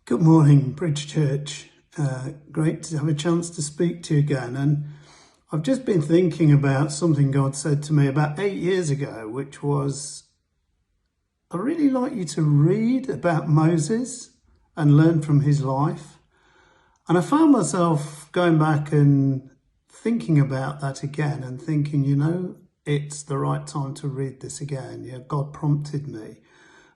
Good morning, Bridge Church. Great to have a chance to speak to you again. And I've just been thinking about something God said to me about 8 years ago, which was, I'd really like you to read about Moses and learn from his life. And I found myself going back and thinking about that again and thinking, it's the right time to read this again. Yeah, God prompted me.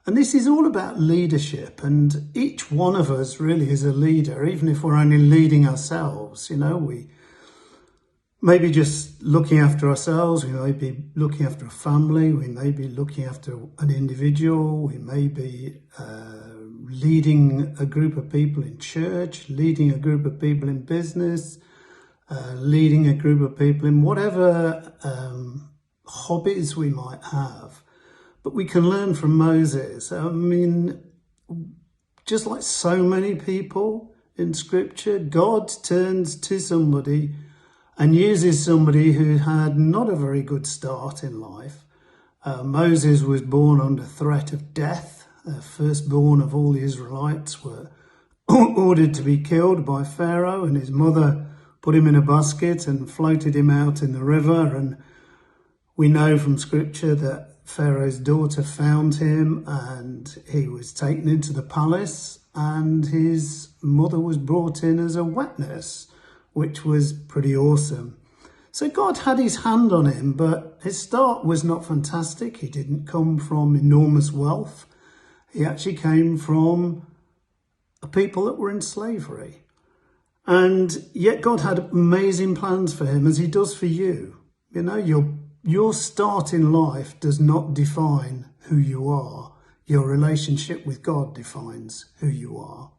And this is all about leadership, and each one of us really is a leader, even if we're only leading ourselves. We may be just looking after ourselves, we may be looking after a family, we may be looking after an individual, we may be leading a group of people in church, leading a group of people in business, leading a group of people in whatever hobbies we might have. But we can learn from Moses. Just like so many people in Scripture, God turns to somebody and uses somebody who had not a very good start in life. Moses was born under threat of death. Firstborn of all the Israelites were ordered to be killed by Pharaoh, and his mother put him in a basket and floated him out in the river. And we know from Scripture that Pharaoh's daughter found him and he was taken into the palace, and his mother was brought in as a wet nurse, which was pretty awesome. So God had his hand on him, but his start was not fantastic. He didn't come from enormous wealth. He actually came from a people that were in slavery. And yet God had amazing plans for him, as he does for you. Your start in life does not define who you are. Your relationship with God defines who you are.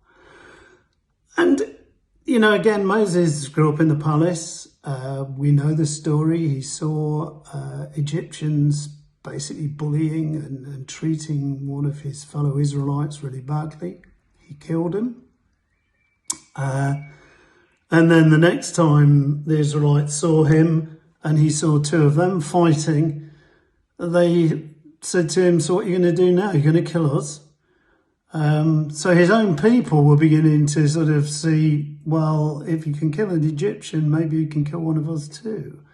And, again, Moses grew up in the palace. We know the story. He saw Egyptians basically bullying and treating one of his fellow Israelites really badly. He killed him. And then the next time the Israelites saw him, and he saw two of them fighting, they said to him, "So what are you going to do now? You're going to kill us?" So his own people were beginning to sort of see, well, if you can kill an Egyptian, maybe you can kill one of us too.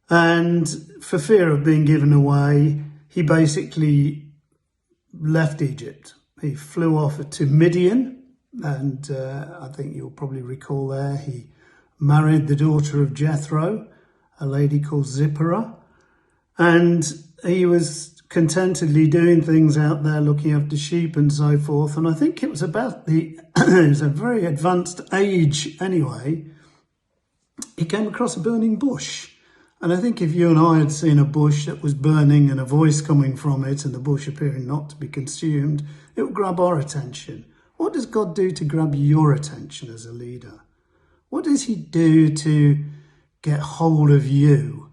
And for fear of being given away, he basically left Egypt. He flew off to Midian, and I think you'll probably recall there, he married the daughter of Jethro, a lady called Zipporah, and he was contentedly doing things out there, looking after sheep and so forth. And I think it was about it was a very advanced age anyway, he came across a burning bush. And I think if you and I had seen a bush that was burning and a voice coming from it and the bush appearing not to be consumed, it would grab our attention. What does God do to grab your attention as a leader? What does he do to get hold of you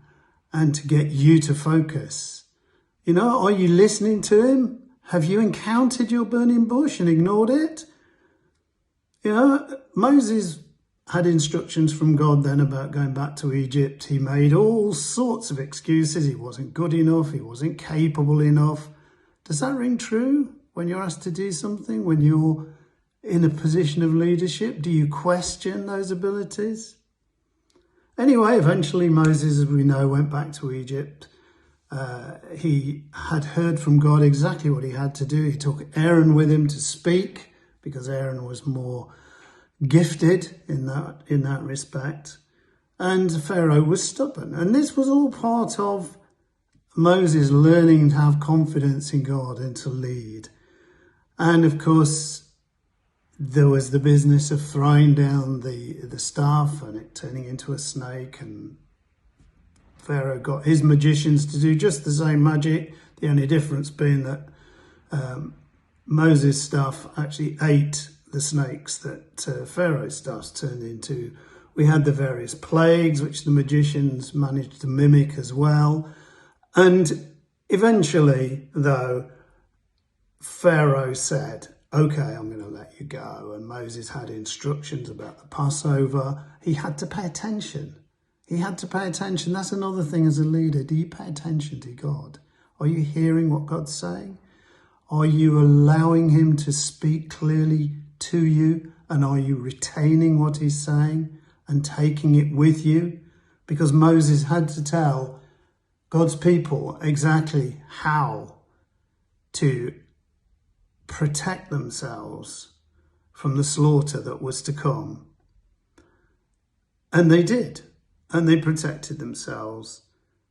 and to get you to focus? Are you listening to him? Have you encountered your burning bush and ignored it? Moses had instructions from God then about going back to Egypt. He made all sorts of excuses. He wasn't good enough. He wasn't capable enough. Does that ring true when you're asked to do something? When you're in a position of leadership, do you question those abilities? Anyway, eventually Moses, as we know, went back to Egypt. He had heard from God exactly what he had to do. He took Aaron with him to speak, because Aaron was more gifted in that respect. And Pharaoh was stubborn. And this was all part of Moses learning to have confidence in God and to lead. And of course, there was the business of throwing down the staff and it turning into a snake, and Pharaoh got his magicians to do just the same magic, the only difference being that Moses' staff actually ate the snakes that Pharaoh's staff turned into. We had the various plagues, which the magicians managed to mimic as well. And eventually, though, Pharaoh said, "Okay, I'm going to let you go." And Moses had instructions about the Passover. He had to pay attention. He had to pay attention. That's another thing as a leader. Do you pay attention to God? Are you hearing what God's saying? Are you allowing him to speak clearly to you? And are you retaining what he's saying and taking it with you? Because Moses had to tell God's people exactly how to protect themselves from the slaughter that was to come. And they did. And they protected themselves.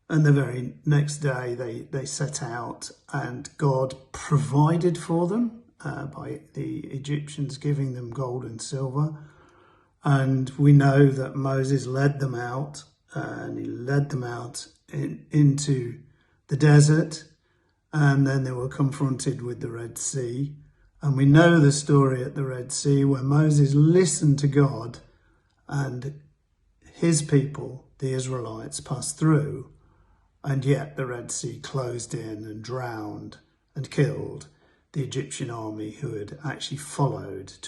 And the very next day they set out, and God provided for them by the Egyptians giving them gold and silver. And we know that Moses led them out, and he led them out into the desert, and then they were confronted with the Red Sea. And we know the story at the Red Sea where Moses listened to God, and his people, the Israelites, passed through, and yet the Red Sea closed in and drowned and killed the Egyptian army who had actually followed to